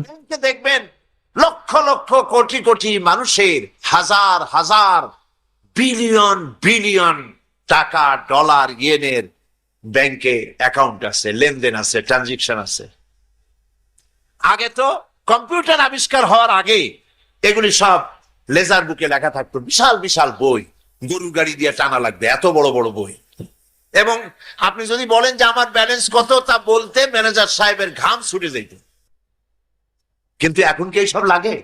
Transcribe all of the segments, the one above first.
ব্যাংকে দেখবেন লক্ষ লক্ষ কোটি কোটি মানুষের হাজার হাজার বিলিয়ন বিলিয়ন টাকা, ডলার, ইয়েনের ব্যাংকে অ্যাকাউন্ট আছে, লেনদেন আছে, ট্রানজেকশন আছে। আগে তো কম্পিউটার আবিষ্কার হওয়ার আগে এগুলি সব লেজার বুকে লেখা থাকতো, বিশাল বিশাল বই, গরু গাড়ি দিয়ে টানা লাগবে এত বড় বড় বই। এবং আপনি যদি বলেন যে আমার ব্যালেন্স কত, তা বলতে ম্যানেজার সাহেবের ঘাম ছুটে যেত। কিন্তু এখন কি এইসব লাগে?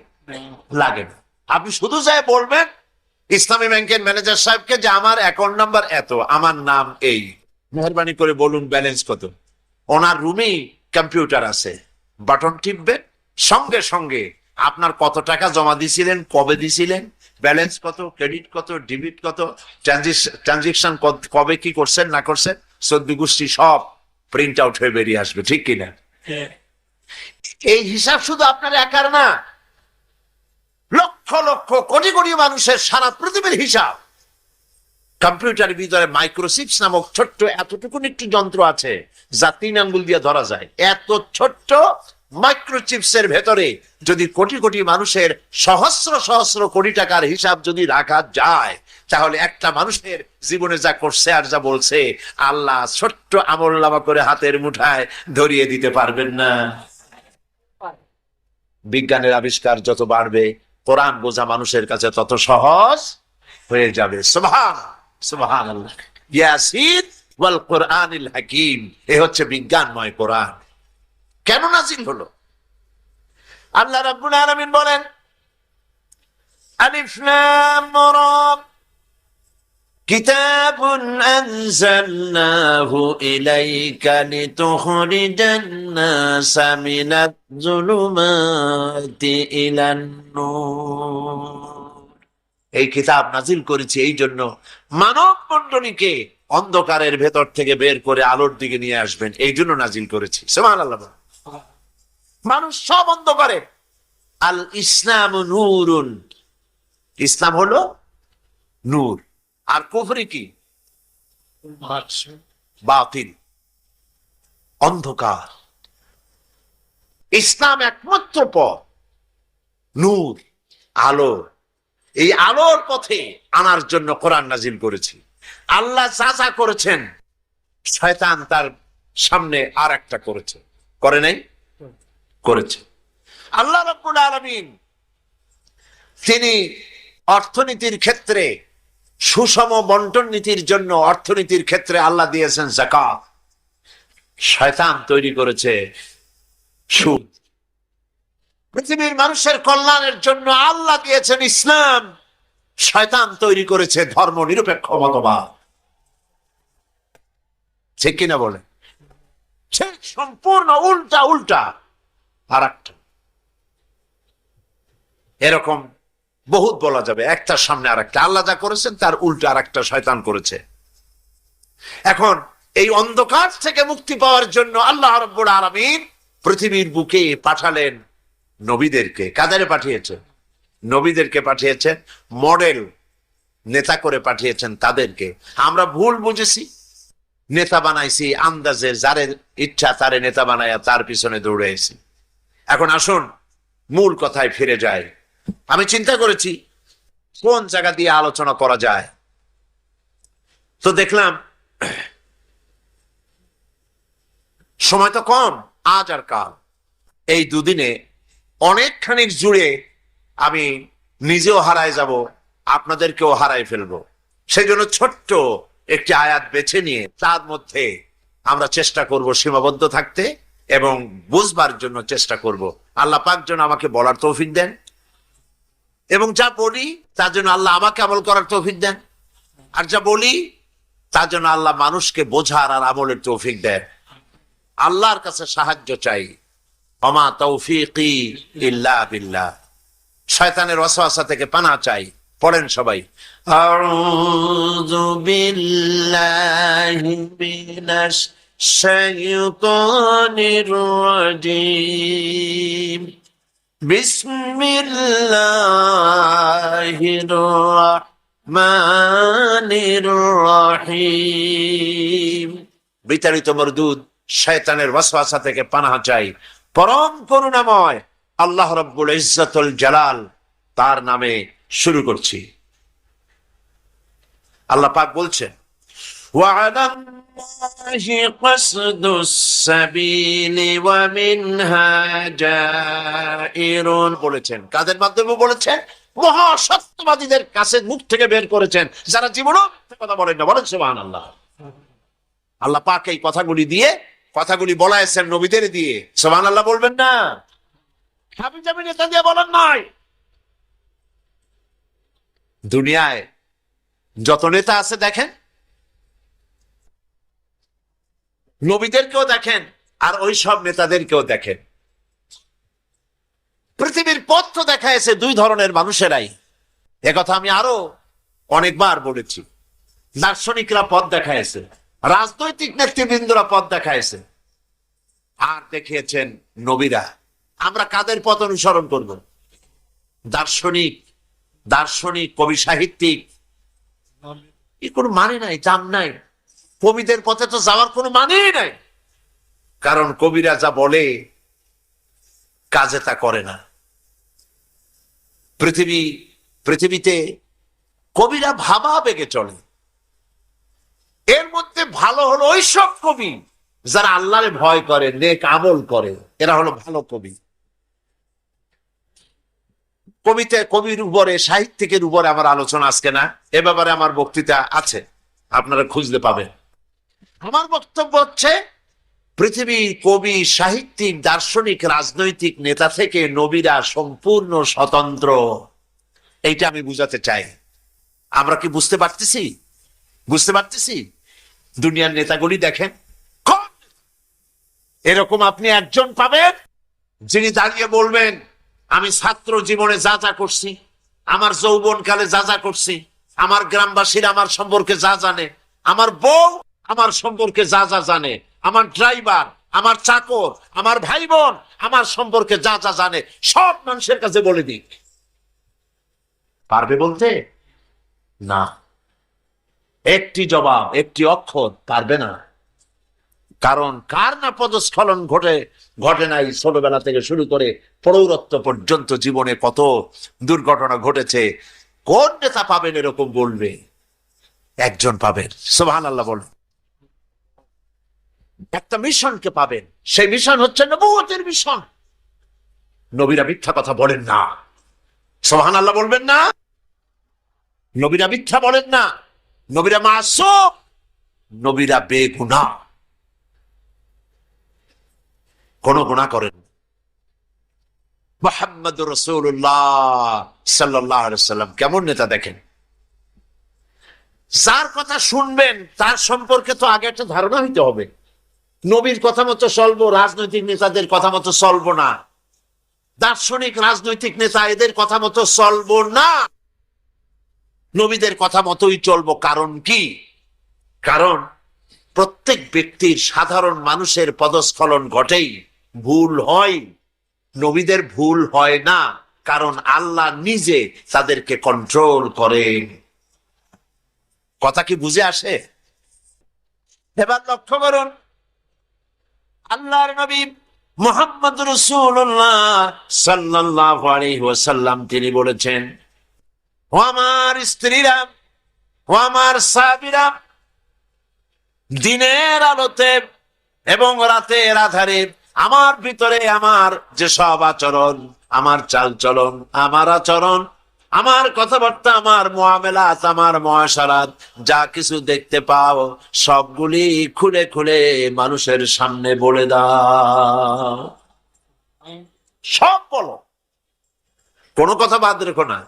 লাগে না। আপনি শুধু যাই বলবেন ইসলামী ব্যাংকের ম্যানেজার সাহেবকে যে আমার অ্যাকাউন্ট নাম্বার এত, আমার নাম এই, মেহরবানি করে বলুন ব্যালেন্স কত। ওনার রুমেই কম্পিউটার আছে, বাটন টিপবেন, সঙ্গে সঙ্গে আপনার কত টাকা জমা দিছিলেন, কবে দিছিলেন, ব্যালেন্স কত, ক্রেডিট কত, ডেবিট কত, ট্রানজেকশন কবে কি করছেন না করছেন, 14 গোষ্ঠী সব প্রিন্ট আউট হয়ে বেরিয়ে আসবে। ঠিক কিনা? এই হিসাব শুধু আপনার একার না, লক্ষ লক্ষ কোটি কোটি মানুষের সারা পৃথিবীর হিসাব। কম্পিউটারের ভিতরে মাইক্রোচিপস নামক ছোট্ট এতটুকুন একটি যন্ত্র আছে যা 3 আঙ্গুল দিয়ে ধরা যায়। এত ছোট্ট মাইক্রোচিপসের ভেতরে যদি কোটি কোটি মানুষের সহস্র সহস্র কোটি টাকার হিসাব যদি রাখা যায়, তাহলে একটা মানুষের জীবনে যা করছে আর যা বলছে আল্লাহ ছোট্ট আমলনামা করে হাতের মুঠায় ধরিয়ে দিতে পারবেন না। বিজ্ঞানের আবিষ্কার যত বাড়বে, কোরআন বোঝা মানুষের কাছে তত সহজ হয়ে যাবে। সুবহানাল্লাহ। ইয়াসিন ওয়াল কোরআনিল হাকিম, এ হচ্ছে বিজ্ঞানময় কোরআন। কেন নাজিল হলো? আল্লাহ রাব্বুল আলামিন বলেন, আলিফ লাম রা, কিতাবুন আনজালনাহু ইলাইকা লিতুখরিজান নাসা মিনাজ যুলুমাতি ইলান নূর। এই কিতাব নাজিল করেছি এই জন্য মানব মণ্ডলীকে অন্ধকারের ভেতর থেকে বের করে আলোর দিকে নিয়ে আসবেন, এই জন্য নাজিল করেছি। সুবহানাল্লাহ। মানুষ সব অন্ধকারে। আল ইসলাম নূরুন, ইসলাম হলো নূর। আর কুফরি কি? বাতিল, অন্ধকার। ইসলাম একমাত্র পথ, নূর, আলো। এই আলোর পথে আনার জন্য কোরআন নাজিল করেছি। আল্লাহ যা যা করেছেন, শয়তান তার সামনে আর একটা করেছে, করে নাই? করেছে। আল্লাহ রাব্বুল আলামিন তিনি অর্থনীতির ক্ষেত্রে সুষম বন্টন নীতির জন্য অর্থনীতির ক্ষেত্রে আল্লাহ দিয়েছেন যাকাত। শয়তান তৈরি করেছে সুদ। পৃথিবীর মানুষের কল্যাণের জন্য আল্লাহ দিয়েছেন ইসলাম, শয়তান তৈরি করেছে ধর্ম নিরপেক্ষ মতবাদ। ঠিক কিনা বলে? ঠিক সম্পূর্ণ উল্টা উল্টা আর একটা। এরকম বহুত বলা যাবে, একটার সামনে আর একটা। আল্লাহ যা করেছেন তার উল্টা আর একটা শয়তান করেছে। এখন এই অন্ধকার থেকে মুক্তি পাওয়ার জন্য আল্লাহ রাব্বুল আলামিন পৃথিবীর বুকে পাঠালেন নবীদেরকে। কাদের পাঠিয়েছেন? নবীদেরকে পাঠিয়েছেন, মডেল নেতা করে পাঠিয়েছেন তাদেরকে। আমরা ভুল বুঝেছি, নেতা বানাইছি আন্দাজে, যারে ইচ্ছা তারে নেতা বানায়া তার পিছনে দৌড়েছি। এখন আসুন মূল কথায় ফিরে যায়। আমি চিন্তা করেছি কোন জায়গা দিয়ে আলোচনা করা যায়, তো দেখলাম সময় তো কম, আজ আর কাল, এই দুদিনে অনেকখানি জুড়ে আমি নিজেও হারায় যাব, আপনাদেরকেও হারায় ফেলবো। সেই জন্য ছোট্ট একটি আয়াত বেছে নিয়ে তার মধ্যে আমরা চেষ্টা করব সীমাবদ্ধ থাকতে এবং বুঝবার জন্য চেষ্টা করব। আল্লাহ পাক যেন আমাকে বলার তৌফিক দেন এবং যা বলি তার জন্য আল্লাহ আমাকে আমল করার তৌফিক দেন, আর যা বলি তার জন্য আল্লাহ মানুষকে বোঝার আর আমলের তৌফিক দেন। আল্লাহর কাছে সাহায্য চাই। ওমা তৌফিকি ইল্লা বিল্লাহ। শয়তানের ওয়াসওয়াসা থেকে পানাহ চাই। পড়েন সবাই, আউযু বিল্লাহি মিনাশ শাইতানির রাজীম। বিসমিল্লাহির রাহমানির রাহিম। বিতাড়িত মরদুদ শয়তানের ওয়াসওয়াসা থেকে পানাহ চাই। পরম করুণাময় আল্লাহ রাব্বুল ইজ্জাতুল জালাল তার নামে শুরু করছি। আল্লাহ পাক বলছেন, وعلى الله قصد السبيل ومنها جائر বলেছেন। কাদের মাধ্যমে বলেছেন? মহাসত্যবাদীদের কাছে মুখ থেকে বের করেছেন, যারা জীবনও কথা বলেন না। বলেন সুবহানাল্লাহ। আল্লাহ পাক এই কথাগুলি বলাইছেন নবীদের দিয়ে। সুবহানাল্লাহ বলবেন না? হাবি জাবি নেতা দিয়ে বলেন নাই। দুনিয়ায় যত নেতা আছে দেখেন, নবীদেরকেও দেখেন আর ওই সব নেতাদেরকেও দেখেন। পৃথিবীর পথ তো দেখাইছে দুই ধরনের মানুষেরাই। একথা আমি আরো অনেকবার বলেছি। দার্শনিকরা পথ দেখাইছে, রাজনৈতিক নেতৃবৃন্দরা পথ দেখাইছে, আর দেখিয়েছেন নবীরা। আমরা কাদের পথ অনুসরণ করব? দার্শনিক কবি সাহিত্যিক, এর কোনো মানে নাই, জাম নাই। কবিদের পথে তো যাওয়ার কোনো মানেই নাই, কারণ কবিরা যা বলে কাজে তা করে না। পৃথিবীতে কবিরা ভাবা বেগে চলে। এর মধ্যে ভালো হলো ওই সব কবি যারা আল্লাহরে ভয় করে, নেক আমল করে, এরা হলো ভালো কবি। কবির উপরে, সাহিত্যিকের উপরে আমার আলোচনা আজকে না। এ ব্যাপারে আমার বক্তৃতা আছে, আপনারা খুঁজতে পাবেন। আমার বক্তব্য হচ্ছে, পৃথিবীর কবি, সাহিত্যিক, দার্শনিক, রাজনৈতিক নেতা থেকে নবীরা সম্পূর্ণ স্বতন্ত্র। এইটা আমি বুঝাতে চাই। আমরা কি বুঝতে পারতেছি? দুনিয়ার নেতাগুলি দেখেন, এরকম আপনি একজন পাবেন যিনি দাঁড়িয়ে বলবেন, আমি ছাত্র জীবনে যা যা করছি, আমার যৌবনকালে যা যা করছি, আমার গ্রামবাসীরা আমার সম্পর্কে যা জানে, আমার বউ আমার সম্পর্কে যা যা জানে, আমার ড্রাইভার, আমার চাকর, আমার ভাই বোন আমার সম্পর্কে যা যা জানে, সব মানুষের কাছে বলে দিক। পারবে বলতে? না, একটি জবাব, একটি অক্ষর পারবে না। কারণ কার না পদস্খলন ঘটে নাই ছোটবেলা থেকে শুরু করে প্রৌঢ়ত্ব পর্যন্ত জীবনে কত দুর্ঘটনা ঘটেছে। কোন নেতা পাবেন এরকম বলবে? একজন পাবেন, সুবহানাল্লাহ বলেন। একটা মিশনকে পাবেন, সেই মিশন হচ্ছে নবুয়তের মিশন। নবীরা মিথ্যা কথা বলেন না, সুবহানাল্লাহ বলবেন না? নবীরা মিথ্যা বলেন না, নবীরা মাসুম, নবীরা বেগুনাহ, কোন গুনাহ করেন। মুহাম্মদুর রাসূলুল্লাহ সাল্লাল্লাহু আলাইহি ওয়াসাল্লাম কেমন নেতা দেখেন। যার কথা শুনবেন তার সম্পর্কে তো আগে একটা ধারণা হইতে হবে। নবীর কথা মতো চলবো, রাজনৈতিক নেতাদের কথা মতো চলবো না। দার্শনিক রাজনৈতিক নেতা এদের কথা মতো চলবো না, নবীদের কথা মতোই চলবো। কারণ কি? কারণ প্রত্যেক ব্যক্তির, সাধারণ মানুষের পদস্খলন ঘটেই, ভুল হয়। নবীদের ভুল হয় না, কারণ আল্লাহ নিজে তাদেরকে কন্ট্রোল করেন। কথা কি বুঝে আসে? এবার লক্ষ্য করুন, আল্লাহর নবী মুহাম্মদ রাসূলুল্লাহ সাল্লাল্লাহু আলাইহি ওয়াসাল্লাম তিনি বলেছেন, ও আমার স্ত্রীরা, ও আমার সাহাবীরা, দিনের আলোতে এবং রাতের আধারে আমার ভিতরে আমার যে সব আচরণ, আমার চালচলন, আমার আচরণ, আমার কথাবার্তা, আমার মুআমালাত, আমার মুআশারাত, যা কিছু দেখতে পাও সবগুলি খুলে খুলে মানুষের সামনে বলে দাও। সব বলো, কোনো কথা বাদ রেখো না।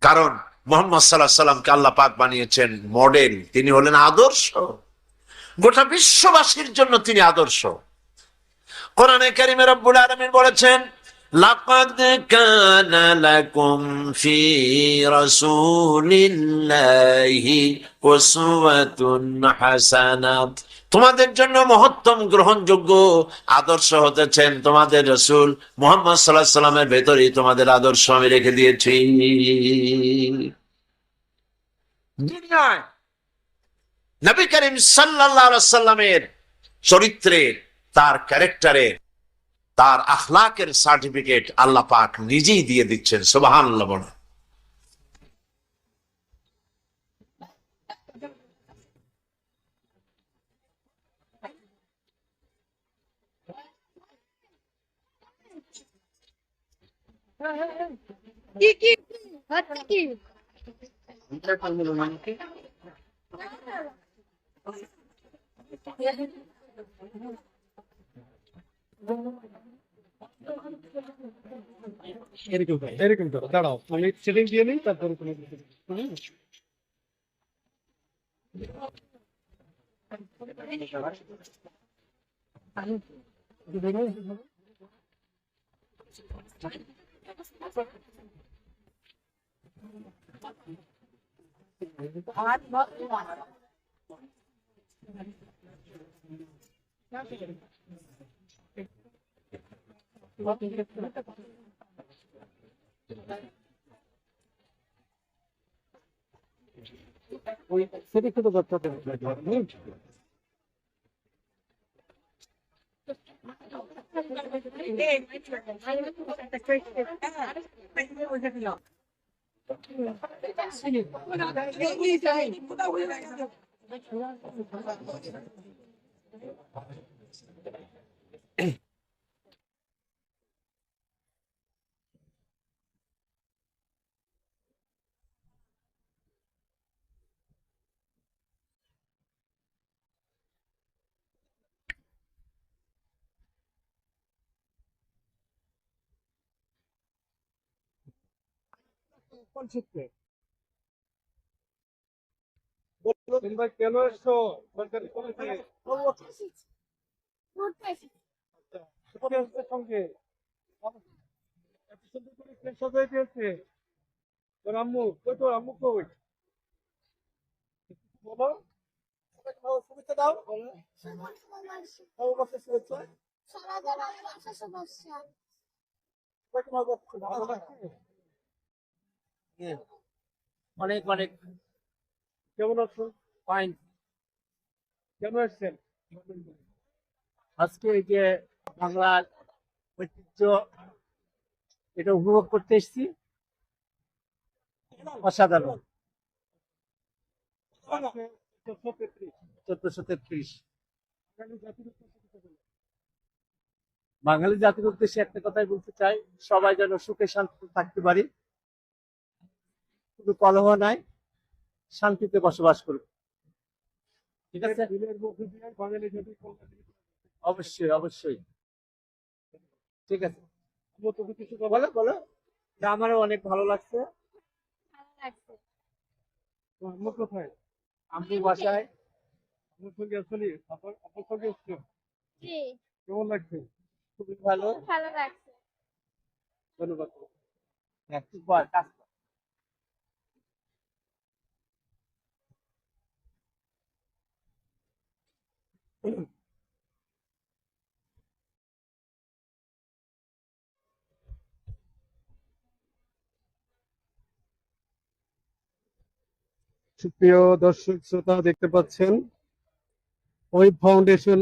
কারণ মুহাম্মদ সাল্লাল্লাহু আলাইহি সাল্লামকে আল্লাহ পাক বানিয়েছেন মডেল, তিনি হলেন আদর্শ। গোটা বিশ্ববাসীর জন্য তিনি আদর্শ। কোরআনে কারীমে রব্বুল আলামিন বলেছেন, লাকাদ কানা লাকুম ফি রাসূলিল্লাহি উসওয়াতুন হাসানাহ, তোমাদের জন্য মহত্তম গ্রহণযোগ্য আদর্শ হতেছেন তোমাদের রাসূল মুহাম্মদ সাল্লাল্লাহু আলাইহি সাল্লামের ভেতরেই তোমাদের আদর্শ আমি রেখে দিয়েছি। দুনিয়ায় নবী করিম সাল্লাল্লাহু আলাইহি সাল্লামের চরিত্রে, তার ক্যারেক্টারে তার আখলাকের সার্টিফিকেট আল্লাহ পাক নিজেই দিয়ে দিচ্ছেন। সুবহানাল্লাহ বলেন। কি কি হচ্ছে কি এরকম তো দাঁড়াও, আমি সেটিং দিয়ে নিই, তারপরে কোনো ওই সেটিং তো করতে হবে। কোন সূত্রে তোমরা কেন এসছো? সরকারি কলেজে সুপারিশের সঙ্গে এত সুন্দর করে প্লেট সাজাই দিয়েছে। তোর আম্মু কই? তোর আম্মু কই? বলো, শুভেচ্ছা দাও। নববর্ষের শুভেচ্ছা। সবাইকে নববর্ষের শুভেচ্ছা। ভালো লাগছে? অনেক অনেক কেমন আছো? ফাইন। কেন এসছেন? আজকে এই যে বাংলার ঐতিহ্য এটা উপভোগ করতে এসেছি। অসাধারণ। 1433 বাঙালি জাতির উদ্দেশ্যে একটা কথাই বলতে চাই, সবাই যেন সুখে শান্তিতে থাকতে পারি, শুধু কলহ নাই, শান্তিতে বসবাস করুক। ঠিক আছে? অবশ্যই অবশ্যই। ঠিক আছে, বলো বলো। তা আমারও অনেক ভালো লাগছে। আম্মু কোথায়? আমি বাসায়। আম্মুর সঙ্গে আসলি? আপনার সঙ্গে এসছো? জি কেমন লাগছে? খুবই ভালো। ভালো লাগছে ধন্যবাদ। কাজ কর। সুপ্রিয় দর্শক শ্রোতা, দেখতে পাচ্ছেন ওই ফাউন্ডেশন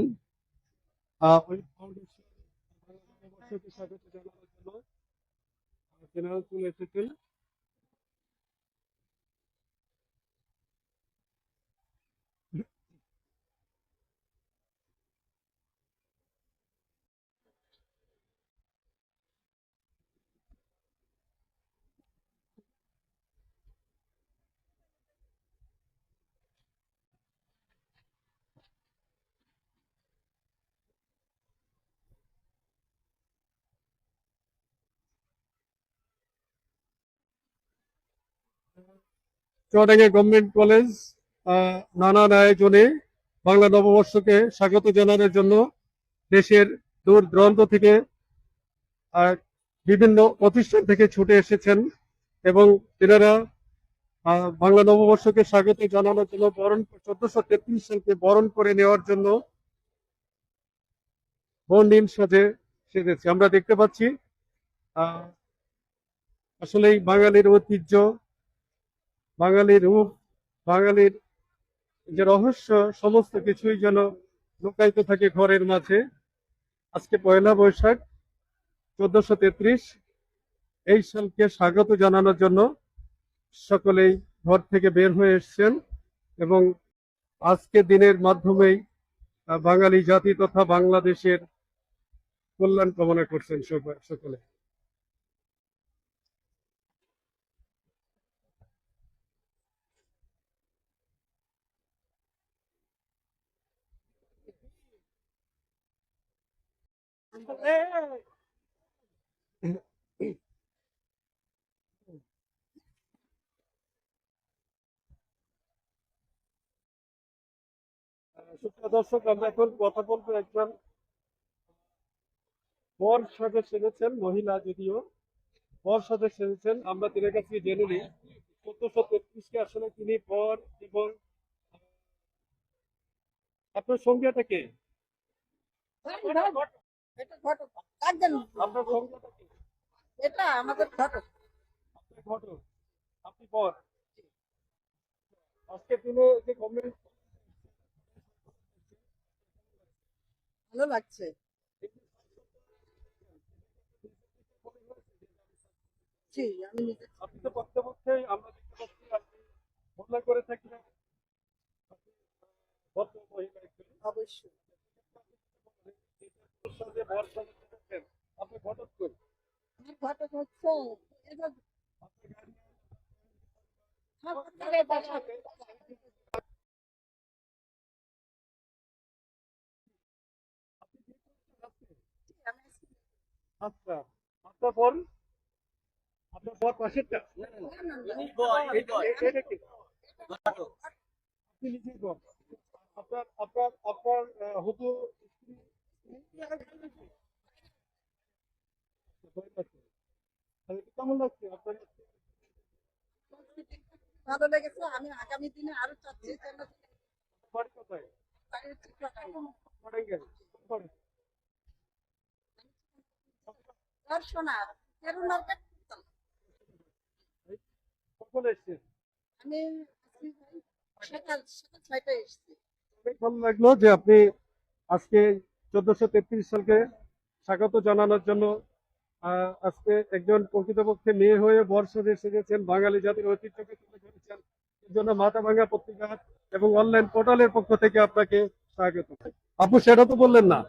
নববর্ষকে স্বাগত জানানোর জন্য জেনারেল চলে এসেছেন। চুয়াডাঙ্গা গভর্নমেন্ট কলেজ নানান আয়োজনে বাংলা নববর্ষকে স্বাগত জানানোর জন্য দেশের দূর দূরান্ত থেকে বিভিন্ন প্রতিষ্ঠান থেকে ছুটে এসেছেন এবং তেনারা বাংলা নববর্ষকে স্বাগত জানানোর জন্য 1433 সালকে বরণ করে নেওয়ার জন্য বর্ণিল সাজে সেজেছে। আমরা দেখতে পাচ্ছি আসলেই বাঙালির ঐতিহ্য, বাঙালির রূপ, বাঙালির যে রহস্য, সমস্ত কিছুই যেন লুকায়িত থাকে ঘরের মাঝে। আজকে পয়লা বৈশাখ, 1433 এই সালকে স্বাগত জানানোর জন্য সকলেই ঘর থেকে বের হয়ে এসেছেন এবং আজকে দিনের মাধ্যমেই বাঙালি জাতি তথা বাংলাদেশের কল্যাণ কামনা করছেন সকলে। সুপ্রিয় দর্শক, আমরা এখন কথা বলবো একজন বর সাজে সেজেছেন, মহিলা যদিও বর সাজে সেজেছেন। আমরা তিনের কাছে জেনে নিই 1433 আসলে তিনি বর এবং আপনার সঙ্গীটা কে? এটা ঘটক কাঁদবেন না। আপনার সঙ্গীটা কে? এটা আমাদের ঘটক। আপনি ঘটক, আপনি বর। আজকে তিনি যে কমেন্ট ভালো লাগছে। জি, আমি নিজে আপনি তো প্রত্যেকই আমরা দেখতে পাচ্ছি আপনি মহিলা করে থাকেন, ভদ্র মহিলা একজন। অবশ্যই যে বর সাজে সেজেছেন, আপনি ঘটক কই? আমার ঘটক হচ্ছে এটা আচ্ছা, আপনার বর, আপনার বর পাশেরটা? এটা কি? আপনি নিজেই বর। আপনার আপনার আপনার হবু স্ত্রী কেমন লাগছে আপনার? ভালো লেগেছে। আমি আগামী দিনে আরো চাচ্ছি যেন বাড়ি কোথায়? বাড়ির চিত্রটা কোটাঙ্গাইল। কোন দর্শনার তেরো মার্কেট। কখন এসছেন? আমি সকাল সকাল 6টায় এসেছি। অনেক ভালো লাগলো যে আপনি আজকে 1433 সালকে স্বাগত জানানোর জন্য আজকে একজন প্রকৃতপক্ষে মেয়ে হয়ে বর সাজে সেজেছেন, বাঙালি জাতির ঐতিহ্যকে তুলে ধরেছেন। এর জন্য মাথাভাঙা পত্রিকা এবং অনলাইন পোর্টালের পক্ষ থেকে আপনাকে স্বাগত। আপু সেটা তো বললেন না।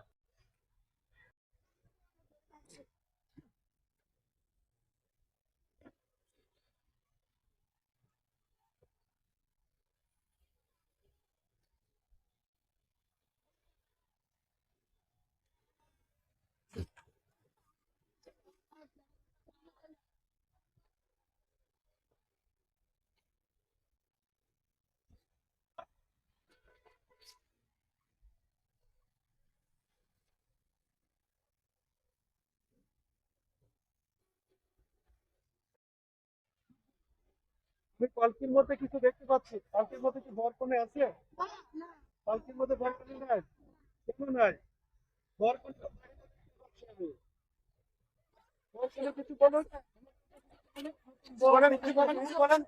আমি পালকির মধ্যে কিছু দেখতে পাচ্ছি। পালকির মধ্যে কি বরকনে আছে? পালকির মধ্যে বরকনে নাই? কেন নাই? বরকনে বরকনে কিছু বলুন। বলেন, কিছু বলেন, কিছু বলেন।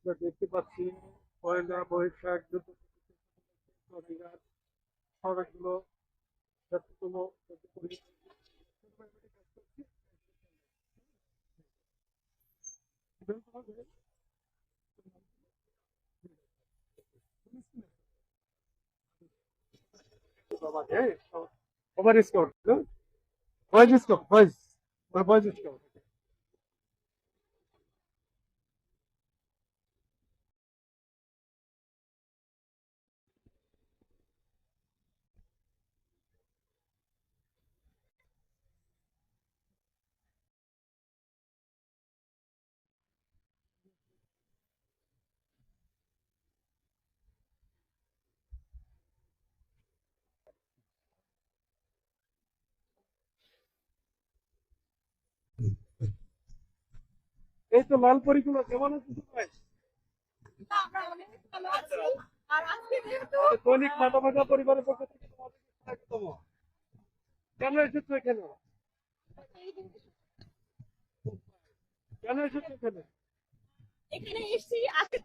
আমরা দেখতে পাচ্ছি পয়লা বৈশাখ সড়কগুলো যতগুলো over score, boys score, boys, boys score. এই তো লাল পরিগুলো কেমন আছে সবাই? আমরা অনেক ভালো আছি আর আজকে যেহেতু দৈনিক মাথা ভাঙা পরিবারের পক্ষ থেকে তোমাদের স্বাগতম। কেন এসেছো এখানে? কেন এসেছো এখানে? এখানে এসেছি আজকে